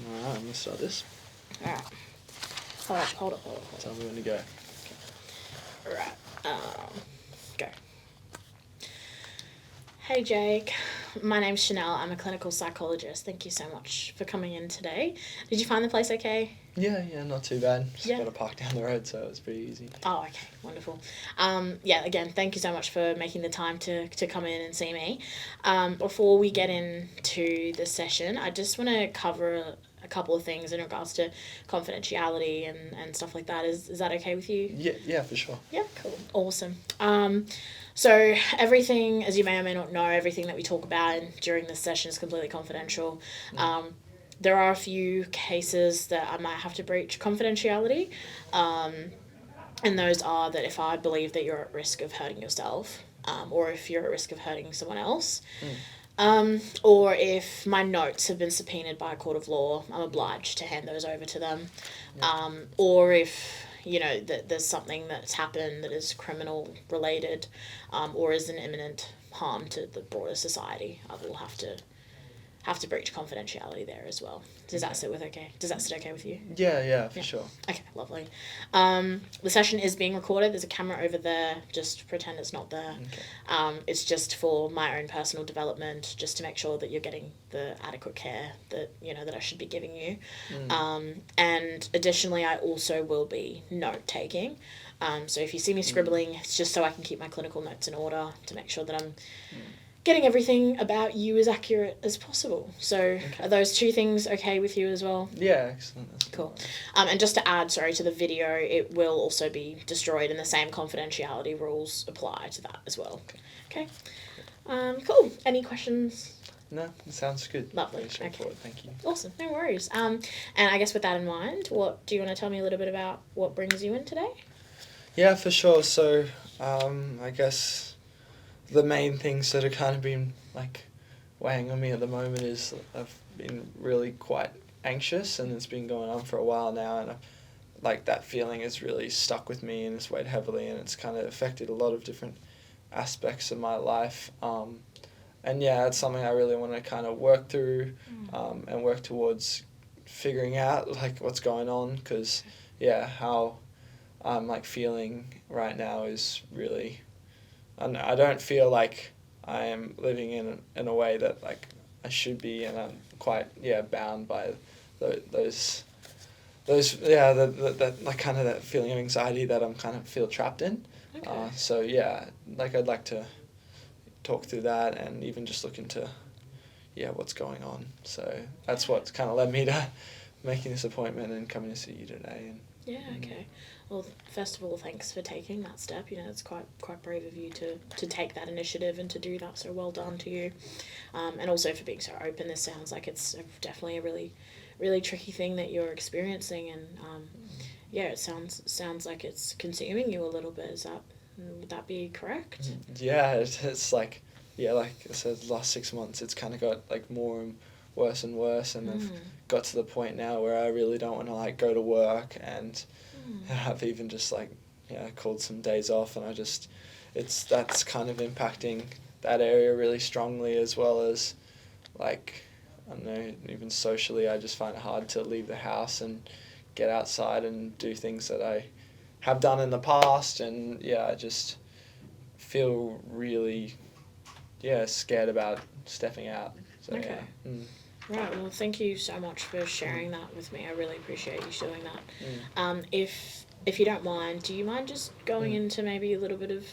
Alright, I'm going to start this. Alright. Hold it. Tell me when to go. Alright. Go. Hey Jake, my name's Shenelle. I'm a clinical psychologist. Thank you so much for coming in today. Did you find the place okay? Yeah, not too bad. Just Yeah. got to park down the road, so it was pretty easy. Oh, okay. Wonderful. Again, thank you so much for making the time to come in and see me. Before we get into the session, I just want to cover a couple of things in regards to confidentiality and stuff like that. Is that okay with you? Yeah, for sure. Yeah, cool. Awesome. So everything, as you may or may not know, everything that we talk about during this session is completely confidential. There are a few cases that I might have to breach confidentiality, and those are that if I believe that you're at risk of hurting yourself, or if you're at risk of hurting someone else, or if my notes have been subpoenaed by a court of law, I'm obliged to hand those over to them, or if that there's something that's happened that is criminal related, or is an imminent harm to the broader society, I will have to breach confidentiality there as well. Does that sit okay? Does that sit okay with you? Yeah, for sure. Okay, lovely. The session is being recorded. There's a camera over there. Just pretend it's not there. Okay. It's just for my own personal development, just to make sure that you're getting the adequate care that that I should be giving you. And additionally, I also will be note taking. So if you see me scribbling, it's just so I can keep my clinical notes in order to make sure that I'm getting everything about you as accurate as possible. So Are those two things okay with you as well? Yeah, excellent. That's cool. And just to add, to the video, it will also be destroyed, and the same confidentiality rules apply to that as well. Okay. Cool. Any questions? No, it sounds good. Lovely. Very straightforward. Thank you. Awesome. No worries. And I guess with that in mind, what do you want to tell me a little bit about what brings you in today? Yeah, for sure. So, I guess the main things that have kind of been weighing on me at the moment is I've been really quite anxious, and it's been going on for a while now, and that feeling has really stuck with me and it's weighed heavily, and it's kind of affected a lot of different aspects of my life. And yeah, it's something I really want to kind of work through, and work towards figuring out what's going on, because how I'm feeling right now is really, and I don't feel like I am living in a way that I should be, and I'm quite bound by those that kind of that feeling of anxiety that I'm kind of feel trapped in. Okay. So I'd like to talk through that and even just look into what's going on. So that's what's kind of led me to making this appointment and coming to see you today. Yeah, okay. Well, first of all, thanks for taking that step. It's quite brave of you to take that initiative and to do that, so well done to you. And also for being so open. This sounds like it's definitely a really, really tricky thing that you're experiencing, and it sounds like it's consuming you a little bit. Would that be correct? Yeah, it's like I said, the last 6 months it's kind of got more and worse, and I've got to the point now where I really don't want to go to work, and I've even just called some days off, and that's kind of impacting that area really strongly, as well as I don't know, even socially I just find it hard to leave the house and get outside and do things that I have done in the past, and I just feel really scared about stepping out. So, okay. Right, well, thank you so much for sharing that with me. I really appreciate you doing that. If you don't mind, do you mind just going into maybe a little bit of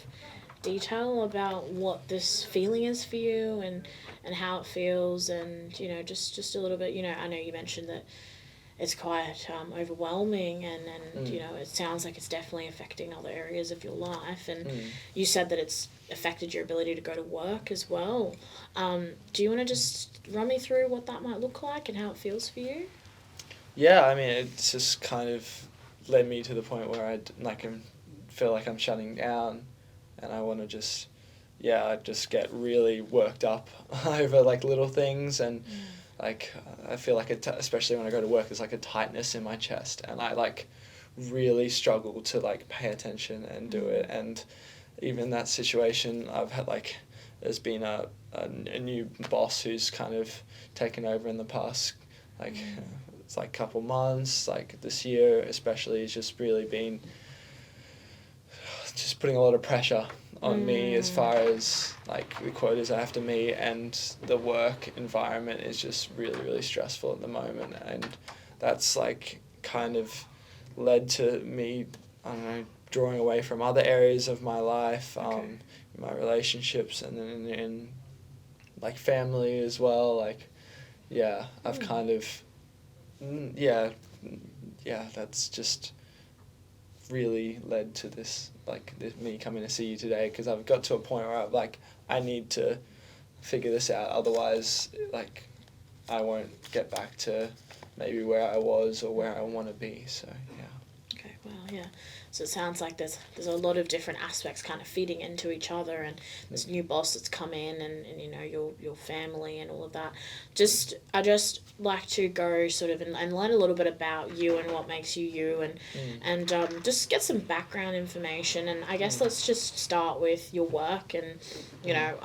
detail about what this feeling is for you, and how it feels, and just a little bit. I know you mentioned that it's quite overwhelming, and it sounds like it's definitely affecting other areas of your life, and you said that it's affected your ability to go to work as well. Do you want to just run me through what that might look like and how it feels for you? Yeah, I mean, it's just kind of led me to the point where I feel like I'm shutting down, and I want to just I just get really worked up over little things, and I feel like especially when I go to work, there's a tightness in my chest, and I really struggle to pay attention and do it. And even that situation, I've had there's been a new boss who's kind of taken over in the past it's like couple months, like this year especially, has just really been just putting a lot of pressure on me as far as like the quotas I have to meet, and the work environment is just really, really stressful at the moment, and that's like kind of led to me, I don't know, drawing away from other areas of my life, my relationships, and then in like family as well. Like, yeah, I've kind of, yeah, that's just really led to this, like me coming to see you today, because I've got to a point where I need to figure this out, otherwise like I won't get back to maybe where I was or where I want to be. So yeah. Okay, well, yeah. So it sounds like there's a lot of different aspects kind of feeding into each other, and this new boss that's come in, and you know, your family and all of that. I just like to go sort of and learn a little bit about you and what makes you you, and just get some background information. And I guess let's just start with your work, and you know,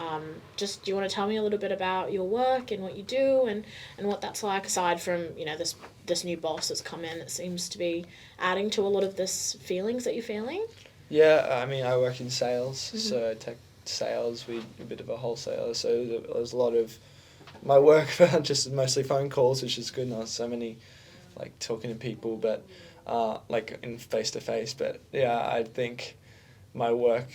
just do you want to tell me a little bit about your work and what you do, and what that's like, aside from, you know, this new boss that's come in that seems to be adding to a lot of this feelings that you're feeling? Yeah, I mean, I work in sales, so I take sales, we're a bit of a wholesaler, so there's a lot of my work just mostly phone calls, which is good, not so many like talking to people, but like in face-to-face. But yeah, I think my work,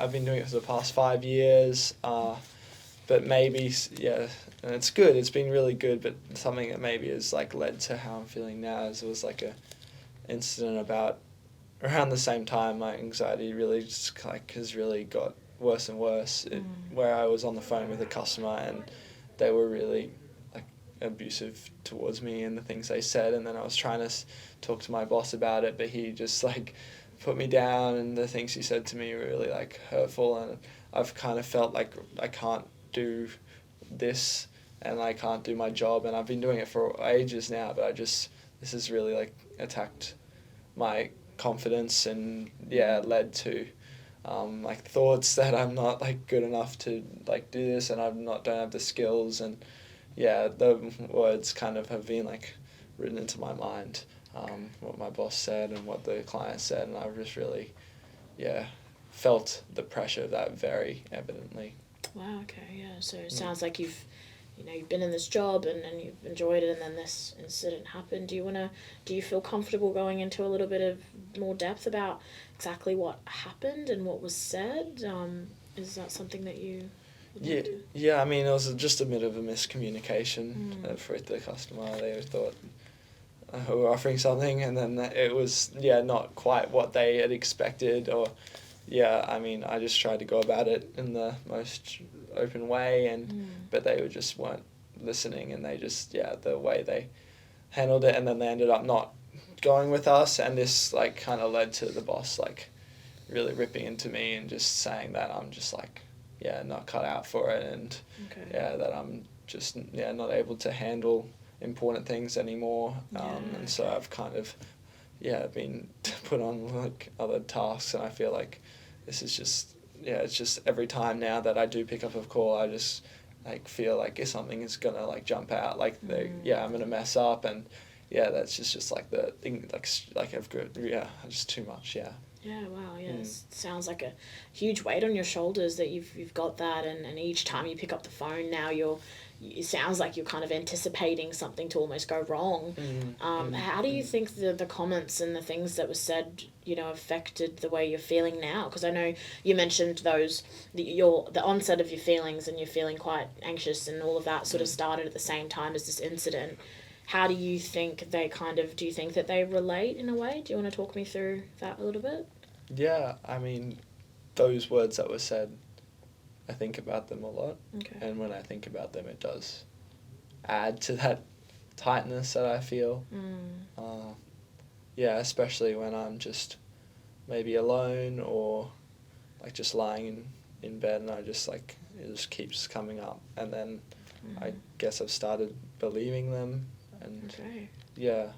I've been doing it for the past 5 years, but maybe, yeah, and it's good, it's been really good, but something that maybe has like led to how I'm feeling now is it was like a incident about around the same time my anxiety really just like has really got worse and worse, where I was on the phone with a customer and they were really like abusive towards me and the things they said, and then I was trying to talk to my boss about it, but he just like put me down, and the things he said to me were really like hurtful, and I've kind of felt like I can't do this and I can't do my job, and I've been doing it for ages now, but this has really like attacked my confidence, and yeah, led to like thoughts that I'm not like good enough to like do this, and don't have the skills, and yeah, the words kind of have been like written into my mind, what my boss said and what the client said, and I've just really, yeah, felt the pressure of that very evidently. Wow, okay, yeah. So it sounds like you've been in this job and you've enjoyed it, and then this incident happened. Do you feel comfortable going into a little bit of more depth about exactly what happened and what was said? Is that something that you would like to? Yeah, I mean, it was just a bit of a miscommunication for the customer. They thought we were offering something, and then it was, yeah, not quite what they had expected, or yeah, I mean, I just tried to go about it in the most open way, and but they weren't listening, and they just, yeah, the way they handled it, and then they ended up not going with us, and this like kind of led to the boss like really ripping into me and just saying that I'm just like, yeah, not cut out for it, and yeah, that I'm just, yeah, not able to handle important things anymore, and so I've kind of, yeah, been put on like other tasks, and I feel like this is just, yeah, it's just every time now that I do pick up a call, I just like feel like if something is gonna like jump out, like I'm gonna mess up, and yeah, that's just like the thing, like I've got, yeah, just too much, yeah. Yeah, wow, yeah. It sounds like a huge weight on your shoulders that you've got that, and each time you pick up the phone now it sounds like you're kind of anticipating something to almost go wrong. How do you think the comments and the things that were said, affected the way you're feeling now? Because I know you mentioned the onset of your feelings, and you're feeling quite anxious, and all of that sort of started at the same time as this incident. How do you think do you think that they relate in a way? Do you want to talk me through that a little bit? Yeah, I mean, those words that were said, I think about them a lot. Okay. And when I think about them, it does add to that tightness that I feel. Yeah, especially when I'm just maybe alone, or like just lying in bed, and I just like, it just keeps coming up. And then I guess I've started believing them, and yeah,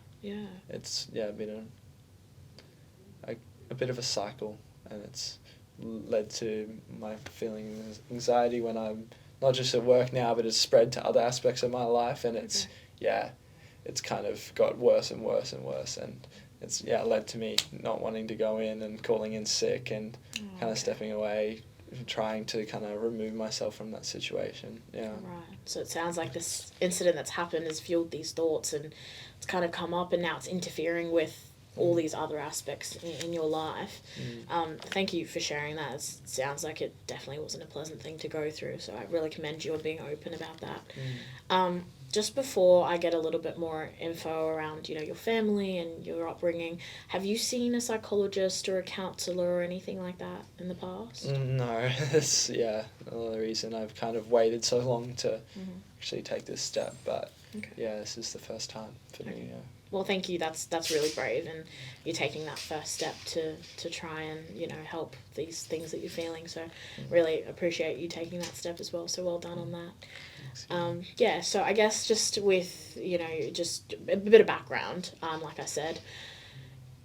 it's been a bit of a cycle, and it's led to my feeling anxiety when I'm not just at work now, but it's spread to other aspects of my life, and it's it's kind of got worse and worse and worse, and it's led to me not wanting to go in and calling in sick and kind of stepping away, trying to kind of remove myself from that situation. Yeah. Right. So it sounds like this incident that's happened has fueled these thoughts, and it's kind of come up, and now it's interfering with all these other aspects in your life. Thank you for sharing that. It sounds like it definitely wasn't a pleasant thing to go through, so I really commend you on being open about that. Just before I get a little bit more info around, your family and your upbringing, have you seen a psychologist or a counsellor or anything like that in the past? No, that's another reason I've kind of waited so long to actually take this step. But this is the first time for me. Yeah. Well, thank you. That's really brave, and you're taking that first step to try and help these things that you're feeling. So, really appreciate you taking that step as well. So well done on that. So I guess just with just a bit of background, like I said,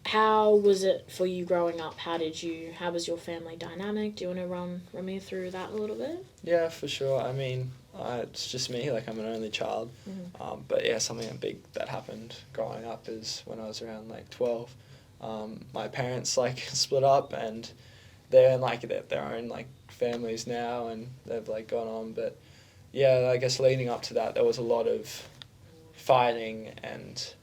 how was it for you growing up? How was your family dynamic? Do you want to run me through that a little bit? Yeah, for sure. I mean, it's just me, like I'm an only child. But something big that happened growing up is when I was around like 12. My parents like split up, and they're in like their own like families now, and they've like gone on. But I guess leading up to that, there was a lot of fighting, and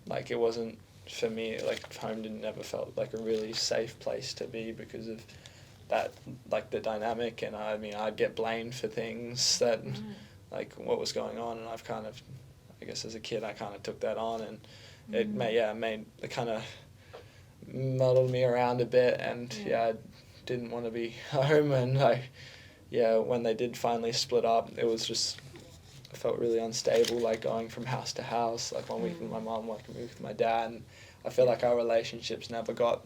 like it wasn't, for me, like home never felt like a really safe place to be because of that, like the dynamic. And I mean, I'd get blamed for things that like what was going on, and I've kind of, I guess as a kid, I kind of took that on, and it it kind of muddled me around a bit, and I didn't want to be home. And when they did finally split up, it was just, I felt really unstable, like going from house to house. Like 1 week with my mum, like a week with my dad, and I feel like our relationships never got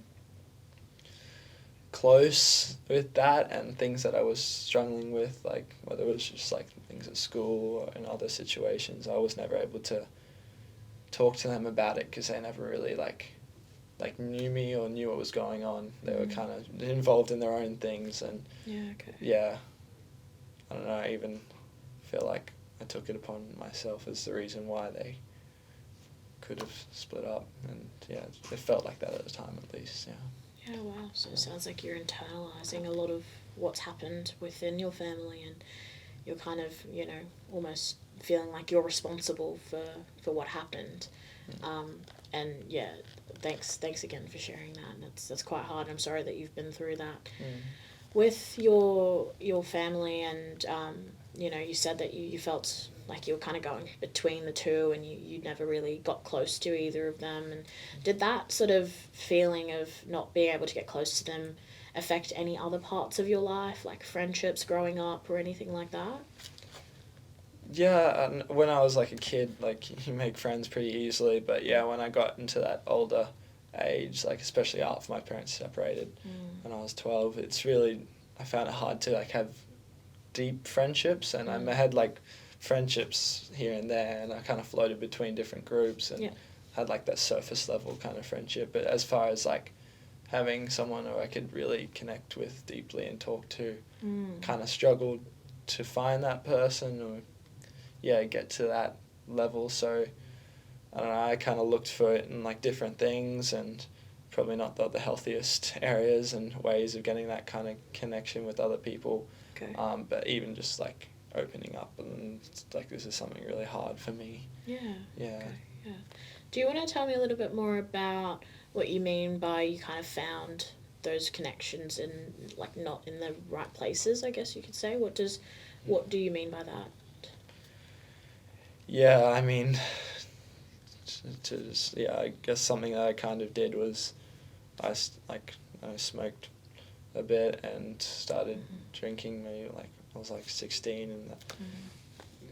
close with that, and things that I was struggling with, like whether it was just like things at school or in other situations, I was never able to talk to them about it because they never really like knew me or knew what was going on. They were kind of involved in their own things, and I don't know, I even feel like I took it upon myself as the reason why they could have split up, and it felt like that at the time, at least. Yeah, wow. So it sounds like you're internalising a lot of what's happened within your family, and you're kind of, almost feeling like you're responsible for what happened. And thanks again for sharing that. And that's quite hard. I'm sorry that you've been through that. With your family, and you said that you felt like you were kind of going between the two, and you never really got close to either of them. And did that sort of feeling of not being able to get close to them affect any other parts of your life, like friendships growing up or anything like that? Yeah, and when I was like a kid, like you make friends pretty easily, but when I got into that older age, like especially after my parents separated when I was 12, I found it hard to like have deep friendships, and I had like friendships here and there, and I kind of floated between different groups, and had like that surface level kind of friendship. But as far as like having someone who I could really connect with deeply and talk to, kind of struggled to find that person or get to that level. So I don't know, I kind of looked for it in like different things, and probably not the healthiest areas and ways of getting that kind of connection with other people. But even just like opening up, and like this is something really hard for me. Do you want to tell me a little bit more about what you mean by you kind of found those connections in like not in the right places, I guess you could say? What do you mean by that? I mean, I guess something that I kind of did was I smoked a bit and started drinking maybe like I was like 16,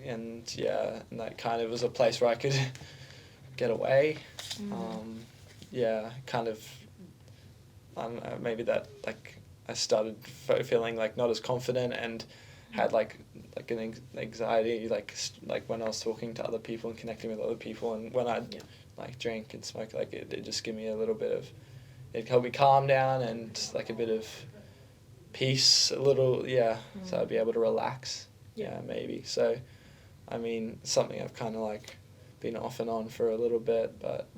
and that kind of was a place where I could get away. Kind of maybe that like I started feeling like not as confident, and had like an anxiety like when I was talking to other people and connecting with other people, and when I like drink and smoke, like it just give me a little bit of, it helped me calm down and like a bit of peace, a little so I'd be able to relax maybe. So I mean, something I've kind of like been off and on for a little bit, but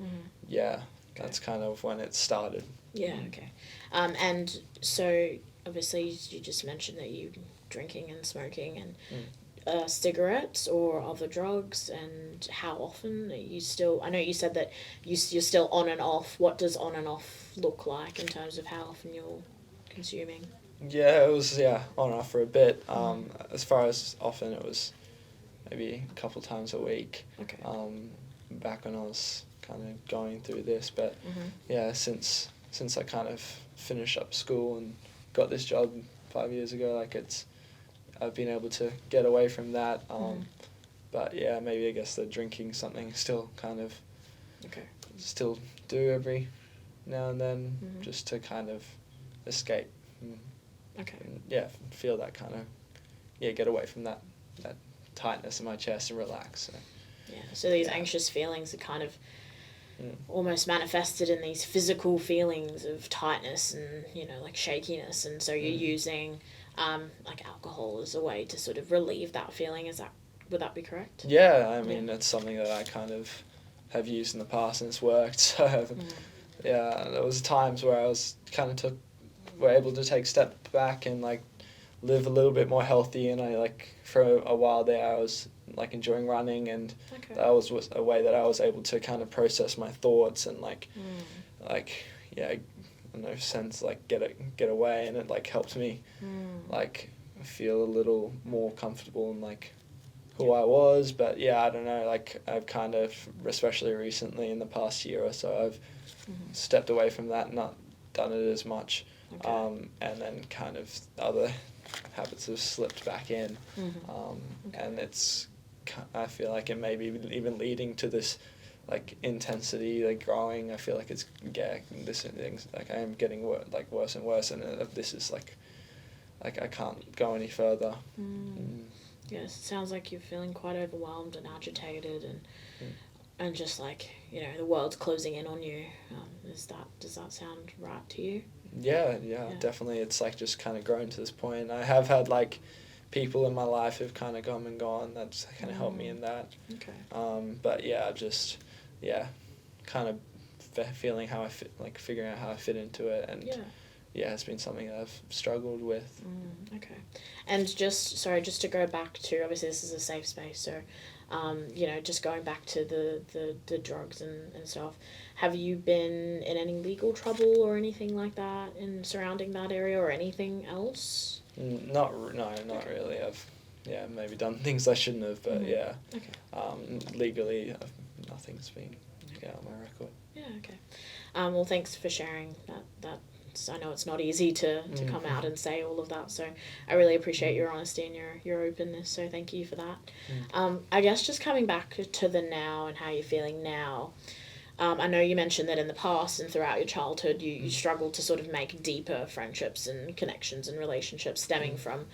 yeah, that's kind of when it started. Yeah, okay. And so obviously you just mentioned that you drinking and smoking and cigarettes or other drugs, and how often are you still, I know you said that you're still on and off. What does on and off look like in terms of how often you're consuming? Yeah, it was on and off for a bit. As far as often, it was maybe a couple times a week. Okay. Back when I was kind of going through this, but yeah, since I kind of finished up school and got this job 5 years ago, like I've been able to get away from that. But yeah, maybe I guess the drinking something still kind of still do every now and then just to kind of escape. And, yeah, feel that kind of get away from that tightness in my chest and relax. So. Yeah, so these anxious feelings are kind of almost manifested in these physical feelings of tightness and, like shakiness, and so you're using like alcohol as a way to sort of relieve that feeling. Would that be correct? Yeah, I mean, it's something that I kind of have used in the past and it's worked. So yeah, there was times where I was kind of were able to take a step back and like live a little bit more healthy, and I like for a while there I was like enjoying running, and that was a way that I was able to kind of process my thoughts and like in a sense like get away, and it like helped me like feel a little more comfortable in like who I was. But yeah, I don't know, like I've kind of, especially recently in the past year or so, I've stepped away from that, not done it as much. And then kind of other habits have slipped back in, and I feel like it may be even leading to this like intensity like growing. I feel like it's this things like I am getting worse and worse, and this is like I can't go any further. Yes, it sounds like you're feeling quite overwhelmed and agitated, and just like the world's closing in on you. Does that sound right to you? Yeah, definitely. It's like just kind of grown to this point. I have had like people in my life who've kind of come and gone. That's kind of helped me in that. But yeah, just kind of feeling how I fit, like figuring out how I fit into it, and it's been something that I've struggled with. And just to go back to, obviously this is a safe space, so just going back to the drugs and stuff, have you been in any legal trouble or anything like that in surrounding that area, or anything else? Not really. I've maybe done things I shouldn't have, but legally nothing's been on my record. Well, thanks for sharing that. I know it's not easy to come out and say all of that, so I really appreciate your honesty and your openness, so thank you for that. I guess just coming back to the now and how you're feeling now, I know you mentioned that in the past and throughout your childhood you struggled to sort of make deeper friendships and connections and relationships stemming from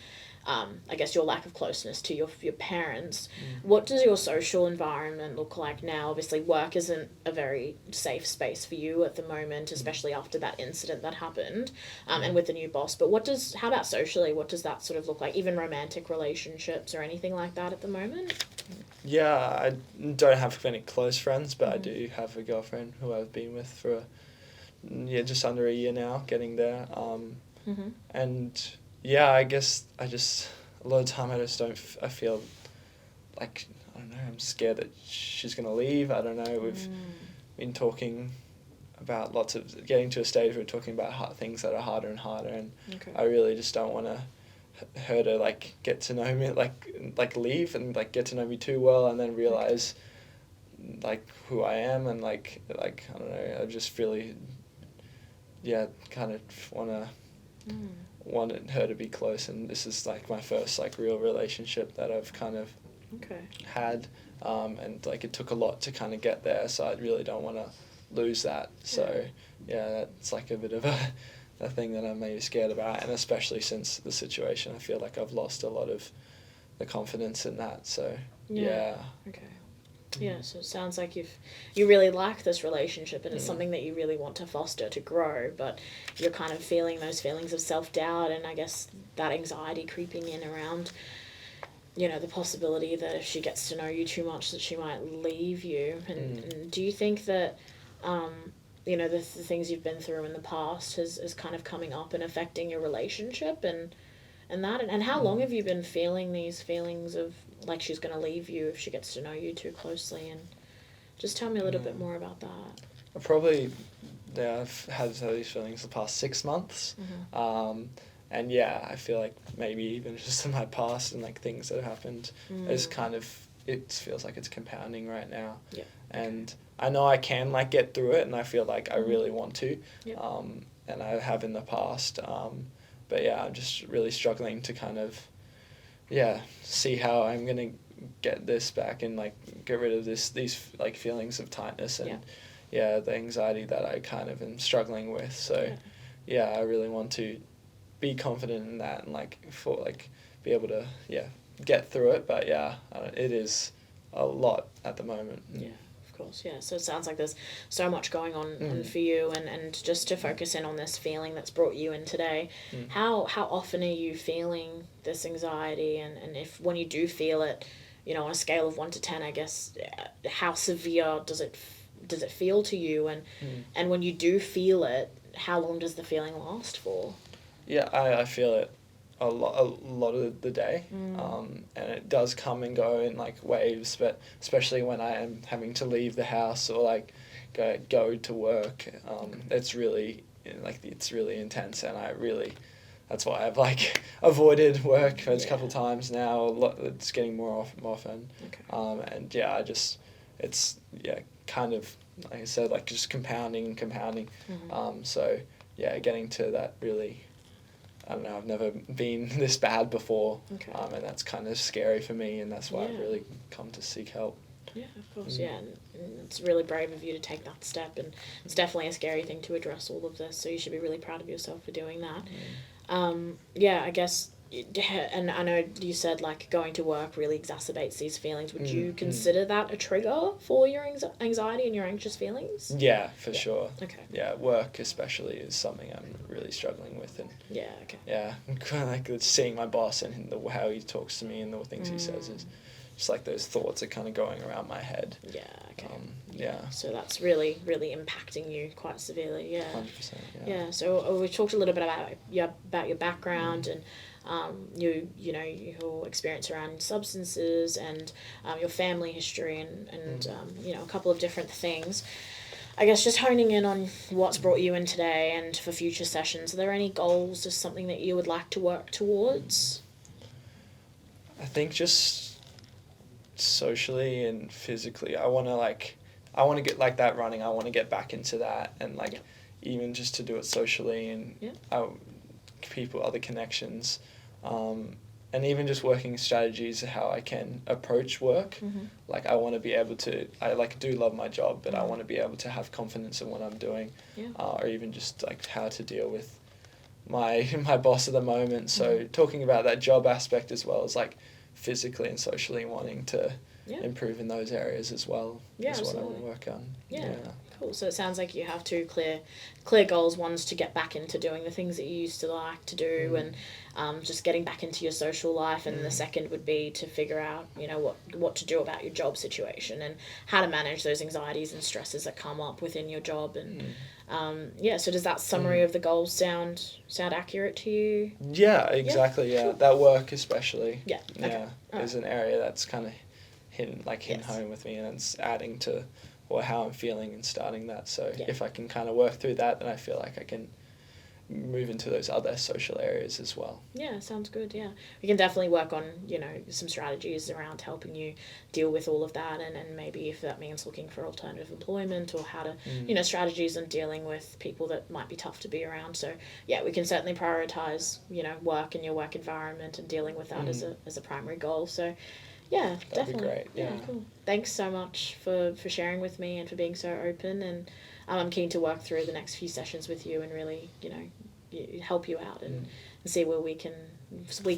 I guess your lack of closeness to your parents. What does your social environment look like now? Obviously work isn't a very safe space for you at the moment, especially after that incident that happened, and with the new boss. But how about socially, what does that sort of look like? Even romantic relationships or anything like that at the moment? Yeah, I don't have any close friends, but I do have a girlfriend who I've been with for just under a year now, getting there. And yeah, I guess a lot of time I feel like, I don't know, I'm scared that she's going to leave. I don't know, we've been talking about getting to a stage where we're talking about things that are harder and harder, and I really just don't want her to like get to know me, like leave and like get to know me too well and then realize like who I am, and like I don't know, I just really kind of wanted her to be close, and this is like my first like real relationship that I've kind of had, and like it took a lot to kind of get there, so I really don't want to lose that. So that's like a bit of a thing that I'm maybe scared about, and especially since the situation, I feel like I've lost a lot of the confidence in that. So so it sounds like you really like this relationship, and it's something that you really want to foster to grow, but you're kind of feeling those feelings of self-doubt and I guess that anxiety creeping in around the possibility that if she gets to know you too much that she might leave you. And do you think that, the things you've been through in the past is kind of coming up and affecting your relationship and that? And how long have you been feeling these feelings of like she's going to leave you if she gets to know you too closely? And just tell me a little bit more about that. I've had these feelings the past 6 months. And I feel like maybe even just in my past and like things that have happened is kind of, it feels like it's compounding right now. Yeah. And I know I can like get through it, and I feel like I really want to. Yep. And I have in the past. But I'm just really struggling to kind of, see how I'm gonna get this back and like get rid of these like feelings of tightness and the anxiety that I kind of am struggling with. So I really want to be confident in that and be able to get through it. But it is a lot at the moment. Yeah. Of course, yeah. So it sounds like there's so much going on for you, and just to focus in on this feeling that's brought you in today, how often are you feeling this anxiety, and if when you do feel it, on a scale of 1 to 10, I guess, how severe does it feel to you, and when you do feel it, how long does the feeling last for? Yeah, I feel it a lot of the day, and it does come and go in like waves, but especially when I am having to leave the house or like go to work, it's really intense, and that's why I've like avoided work a couple times now. It's getting more often. And it's kind of like I said, like just compounding. So getting to that really, I don't know, I've never been this bad before, and that's kind of scary for me, and that's why I've really come to seek help. Yeah, of course, and it's really brave of you to take that step, and it's definitely a scary thing to address all of this, so you should be really proud of yourself for doing that. I guess, and I know you said like going to work really exacerbates these feelings. Would you consider that a trigger for your anxiety and your anxious feelings? Yeah, for sure. Okay. Yeah, work especially is something I'm really struggling with, and kind of like seeing my boss and how he talks to me and the things he says is just like those thoughts are kind of going around my head. Yeah. Okay. So that's really, really impacting you quite severely. Yeah. 100%. Yeah. So we talked a little bit about your background and your experience around substances and your family history and a couple of different things. I guess just honing in on what's brought you in today and for future sessions. Are there any goals or something that you would like to work towards? I think just socially and physically, I want to get like that running. I want to get back into that, and even just to do it socially and other connections, and even just working strategies how I can approach work. Like I want to be able to. I do love my job, but I want to be able to have confidence in what I'm doing, or even just like how to deal with my boss at the moment. So talking about that job aspect as well as like physically and socially wanting to improve in those areas as well. Is what I want to work on. Yeah. Cool. So it sounds like you have two clear goals. One's to get back into doing the things that you used to like to do and just getting back into your social life, and the second would be to figure out what to do about your job situation and how to manage those anxieties and stresses that come up within your job. And so does that summary of the goals sound accurate to you? Yeah, exactly. Yeah, that work especially. Yeah. Okay. Is an area that's kind of hit home with me, and it's adding to how I'm feeling and starting that. So if I can kind of work through that, then I feel like I can move into those other social areas as well. Yeah, sounds good. Yeah, we can definitely work on some strategies around helping you deal with all of that, and maybe if that means looking for alternative employment or how to strategies on dealing with people that might be tough to be around. So we can certainly prioritize work and your work environment and dealing with that as a primary goal. So that'd definitely be great. Yeah, cool. Thanks so much for sharing with me and for being so open, and I'm keen to work through the next few sessions with you and really help you out and see where we can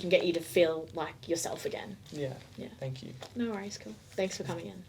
get you to feel like yourself again. Yeah. Thank you. No worries. Cool. Thanks for coming in.